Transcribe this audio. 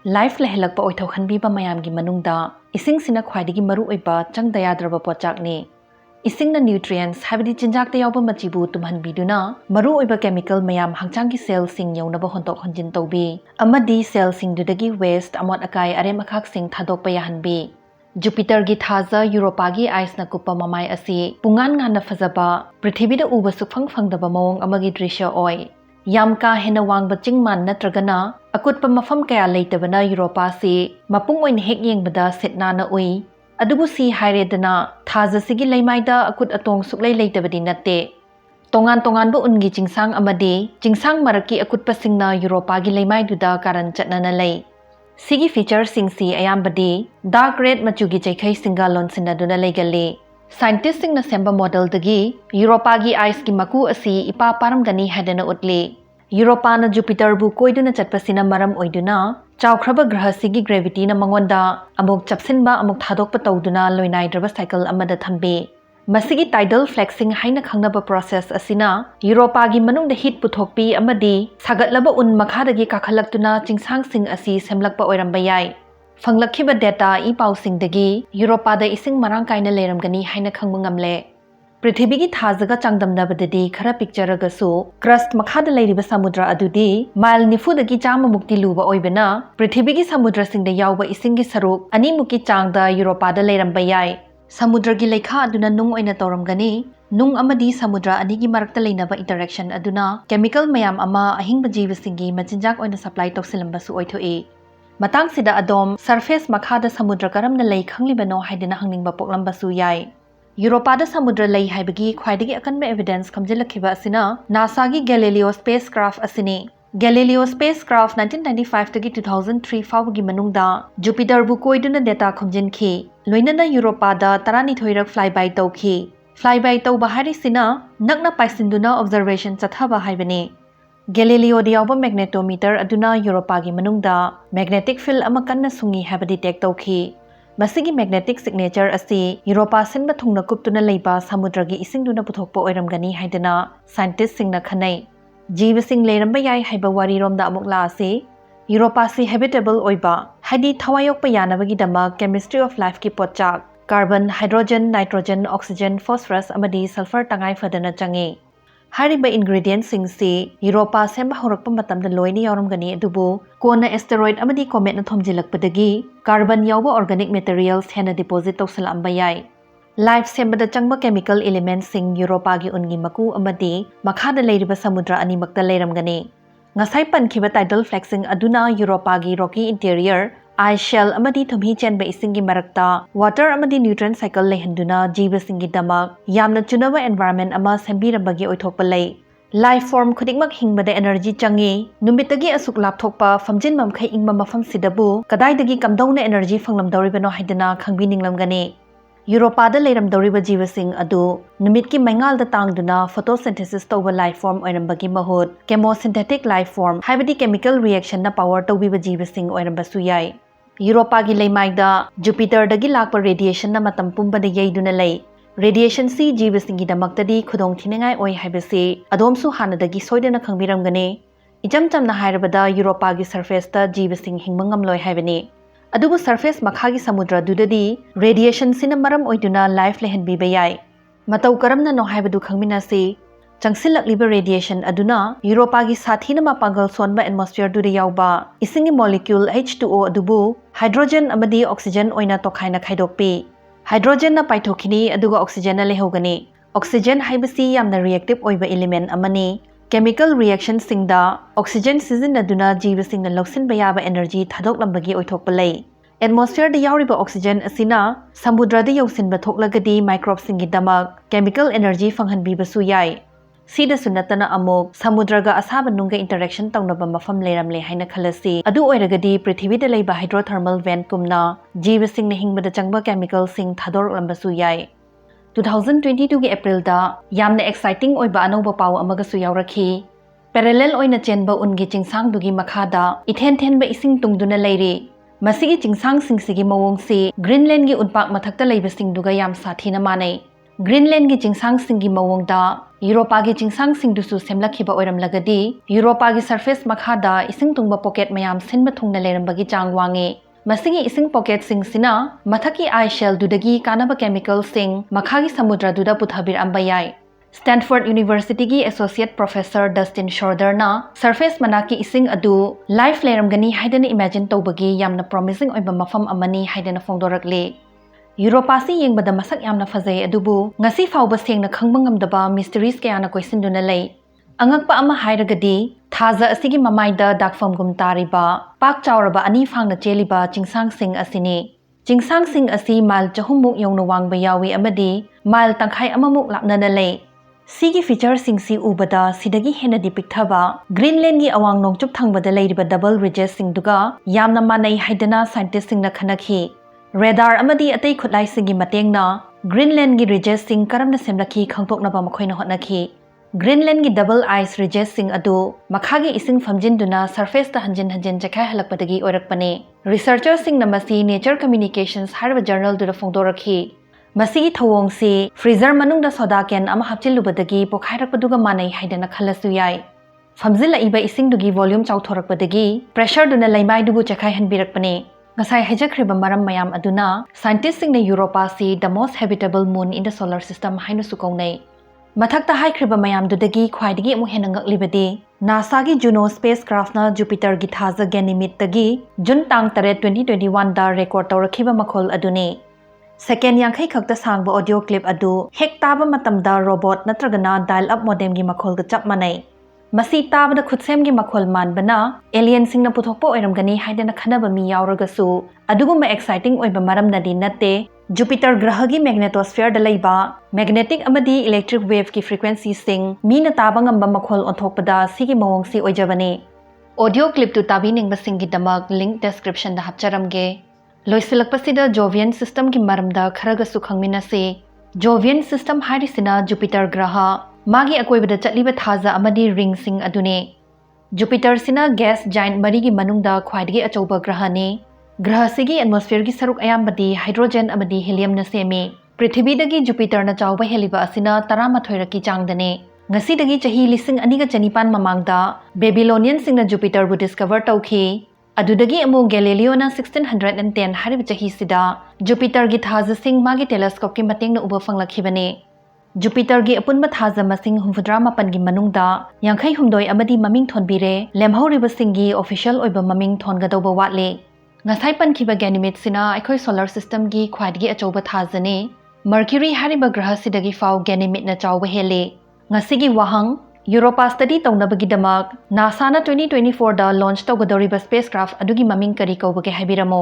life लेहलक ओithokhanbiba mayamgi manungda ising sina khwaidagi maru oiba changda yadraba pochakni isingna nutrients habidi chinjakta yawba machibu tumhanbiduna maru oiba chemical mayam hangchanggi cell sing yawnaba hontok honjin tawbi amadi cell sing dudagi waste amot akai arem akhak sing thadokpa yahanbi Jupitergi thaaja Europa gi ice na kupa mamai asi pungan nga na fazaba Prithvida uba sukphang phangdaba mawong amagi drisya oi Yamka hena waangba chingman natragana akutpa mafam kaya leitabana Europa si mapung oin hek yengbada setna na ui adubu si hairedana thaaja sigi leimaida akut atong suklei leitabadi natte tongan bu ungi chingsang amadi chingsang maraki akutpa singna Europa gi leimaiduda karan chatnana lei Sigi feature singsi ayambadi dark red machugi chaikhai singa lonsinaduna leigali Scientists sing na semba model dagi Europa gi ice ki maku asi ipa paramgani hadana utli Europa na Jupiter bu koiduna chatpasina maram oiduna chawkhraba graha sigi gravity na mangonda amuk chapsinba amuk thadokpa tawduna loinaidraba cycle amada thambe masigi tidal flexing haina khangnaba process asina Europa gi manungda heat puthokpi amadi sagatlaba un makhadagi kakhallaktuna chingsang sing asi semlakpa oiramba yai Phangkhre data I pausingdagi Europa da ising marang kaina leiramgani haina khangba ngamle Prithvigi thaajaga changdamnabadadi khara picture agasu crust makhada leiriba samudra adudi mile nifudagi chama mukti luba oibana Prithvigi samudra singda yawba isingi saruk ani muki changda Europa da leiramba yai samudragi leikha aduna nung oina tawramgani nung amadi samudra anigi marakta leinaba interaction aduna chemical mayam ama ahingba jeevsingi machinjak oina supply tawsilamba su oithoi Matang sida adom surface makhada samudra karamna lei khanglibano haidina hangningba poklamba su yai Europa da samudra lei haibagi khwaidagi akanba evidence khamjilakhiba asina NASA gi Galileo spacecraft asini Galileo spacecraft 1995 tagi 2003 fawgi manungda Jupiter bu koiduna data khamjinki loinana Europa da 12 rak flyby tawki flyby tawba harisina nakna paisinduna observation chathaba haibani Galileo diawba magnetometer aduna Europa gi manungda magnetic field ama kanna sungi haba detect tawki masigi magnetic signature asi Europa sinba thungna kuptuna leiba samudra gi isingduna puthokpa oiramgani haidana scientist singna khanai jeevsing leiramba yai haiba wari romda amukla asi Europa si habitable oiba haidi thawai-paanba yanabagi dama chemistry of life ki potchak carbon hydrogen nitrogen oxygen phosphorus amadi sulfur tangai fadana changi Hariba ingredients sing si Europa semba horakpa matamda loini yawramgani adubu kona asteroid amadi comet na thomjilakpadagi carbon yawba organic materials hena deposit tawsalamba yai life sembada changba chemical elements sing Europa gi ungi maku amadi makhada leiriba samudra animakta leiramgani ngasai pankhiba tidal flexing aduna Europa gi rocky interior ice shell amadi thumhi chenba isingi marakta water amadi nutrient cycle lehanduna jeevasingi damak yamna chunaba environment ama sembirambagi oithokpa lei lifeform khudikmak hingbada energy changi numitagi asuk lapthokpa famjin mamkhai ingma mafam sidabu kadaidagi kamdongna energy phanglamdoribano haidana khangbininglangani Europa da leiramdoriba jeevsing adu numit ki maingal da tangduna photosynthesis tawba lifeform oirambagi mahut Chemosynthetic lifeform haibadi chemical reaction na power tawbiba jeevsing oirambasu yai Europa gi leimaida Jupiter dagi lakpa radiation na matam pumbada yaiduna lei radiation si jeevsing gi damaktadi khudong thinengai oi haibasi adomsu hanadagi soidana khangbiramgani ijam chamna hairabada Europa gi surface ta jeevsing hingmangam loi haibani adubu surface makhagi samudra dudadi radiation sina maram oiduna life lehanbiba yai matau karamna no haibadu khangminnasi changsilakliba radiation aduna Europa gi sathina mapangal sonba atmosphere duda yawba isingi molecule H2O adubu hydrogen amadi oxygen oina tokhaina khaidokpi hydrogen na paithokini aduga oxygen na lehogani oxygen haibasi yamna reactive oiba element amani chemical reaction singda oxygen sizinaduna jeevsing na loksinba yaba energy thadoklambagi oithokpa lei atmosphere da yawriba oxygen asina samudra da yausinba thoklagadi microbes singi damak chemical energy phanghanbibasu yai sida sunatana amuk samudraga asaba nunga interaction tawnaba mafam leiramle haina khalasi adu oiragadi Prithvi da leiba hydrothermal vent kumna jeevsing na hingbada changba chemical sing thadorlambasu yai 2022 gi April da yamna exciting oiba anoba paw amaga su yawrakhi parallel oina chenba ungi chingsang dugi makhada ithen thenba ising tungduna leiri masigi chingsang singsigi mawong si Greenland gi unpak mathakta leiba sing duga yam sathina manai Greenland gi chingsang singi mawong da यूरोपागी चिंसांगसिंगदुसु सेमलखिबा ओइरमलगदी यूरोपागी surface मखादा इसिंग तुंगबा pocket मयाम सिनबा थुंगना लेरंबगी चांग वांगे मसिगी इसिंग पॉकेट सिंगसिना मथकी आई शेल दुदगी कानाबा केमिकल सिंग मखागी समुद्र दुदा पुथाबिर अंबा याय स्टैनफोर्ड यूनिवर्सिटी की एसोसिएट प्रोफेसर डस्टिन श्रोडर ना सरफेस मनाकी इसिंग अदु लाइफ लेरमगनी हाइदन इमेजिन तौबगी यामना प्रॉमिसिंग ओइबा मफम अमनी हाइदन फोंदोरकले यूरोपासी येंबदा मसक यामना फजै अदुबु ngasi फावबा सेंगना खंगबा ngamdaba mysteries kayana कोइसिनदुना लै अंगकपा अमा हाइरगदी थाजा असिगी ममाइदा दाकफमगुम तारिबा पाक चावरबा अनि फांगना चेलिबा चिंसांगसिंग असिनी चिंसांगसिंग असि माइल चहुमुक यौना वांगबा यावी अमदी माइल तंखाई अममुक लापनना लै सिगी फीचर सिंगसी उबदा सिदगी हेनदी पिक्थबा ग्रीनलैंड की अवांग नोंगचुप थंगबदा लैरिबा डबल रिजेस सिंगदुगा यामना मानै हाइदना साइंटिस्ट सिंगना खनखी रेडार अमदी अतै खुदलाई सिंगी मतेंगना ग्रीनलैंड की रिजेस सिंग करमना सेमलखी खंगतोकनबा मखोइना होटनखी ग्रीनलैंड की डबल आइस रिजेस सिंग अदु मखागी इसिंग फमजिनदुना सरफेस ता हंजिन हंजिन जखाय हलकपदगी ओरकपने रिसर्चर सिंग नमसी नेचर कम्युनिकेशंस हारबा जर्नल दुदा फोंदोरखी मसीगी थवोंगसी फ्रीजर मनुंगदा सोडा कैन अमा हापचिलुबदगी पोखाइरकपदुगा मानै हाइदना खलसु याय फमजिलइबा इसिंगदुगी वॉल्यूम चाउथोरकपदगी प्रेशर दुना लैमाइदुबु चखाय हनबिरकपने ngasai haijakriba maram mayam aduna scientists sing na Europa si the most habitable moon in the solar system hainu sukaunai mathakta haikriba mayam dudagi khwaidagi amu hena ngaklibadi NASA gi Juno spacecraft na Jupitergi thaja Ganymede tagi June tang 3 2021 da record tawrakhiba makhol adune second yankhai khakta sangba audio clip adu hek taba matamda robot natragana dial up modem gi makhol ga chap manai मसी ताबदा खुदसेम की मखोल मानबना alien सिंगना पुथोकपो ओइरमगनी हाइदना खनबा मी यावरगसु अदुगुम एक्साइटिंग ओइबा मरमनदी नत्ते जुपिटर ग्रह की मैग्नेटोस्फीयर द लैबा मैग्नेटिक अमदी इलेक्ट्रिक वेव की फ्रीक्वेंसी सिंग मीना ताबा ngamba मखोल ओथोकपदा सिगी मवोंगसी ओइजबने ऑडियो क्लिप तु ताबी निंगबा सिंगी दमक लिंक डिस्क्रिप्शन दा हपचरमगे लोइसिलकपसिदा जोवियन सिस्टम की मरमदा खरगसु खंगमिनसे जोवियन सिस्टम हारिसिना जुपिटर ग्रह मागी अकोइबदा चटलिबा थाजा अमदी रिंग सिंग अदुने जुपिटर सिना गैस जायंट मरी की मनुंगदा ख्वाइदगी अचौबा ग्रहने ग्रह सिगी एटमॉस्फेयर की सरुक अयामबदी हाइड्रोजन अमदी हीलियम न सेमे पृथ्वीदगी जुपिटर न चाउबा हेलिबा असिना 13 रकी चांगदने ngasiदगी चही लिसिंग अनिगा चनिपान ममांगदा बेबीलोनियन सिंग न जुपिटर बु डिस्कवर तौखी अदुदगी अमु गैलीलियो न 1610 हारिब चही सिदा जुपिटर की थाजा सिंग मागी टेलीस्कोप की मतेंग न उबा फंगलखिबने जुपिटर की अपुनबा थाजा मसिंग 64 की मनुंगदा यांखै हुमदोय अमदी ममिंग थोनबिरे लेमहौरिबा सिंगी ऑफिशियल ओइबा ममिंग थोनगदौबा वाटले ngasai pankiba Ganymede sina akhoi solar system gi khwaidgi achouba thajane Mercury hariba graha sidagi fau Ganymede na chawba hele ngasigi wahang Europa study taunabagi damak NASA na 2024 da launch tawgadoriba spacecraft adugi maming kari kawbage habiramo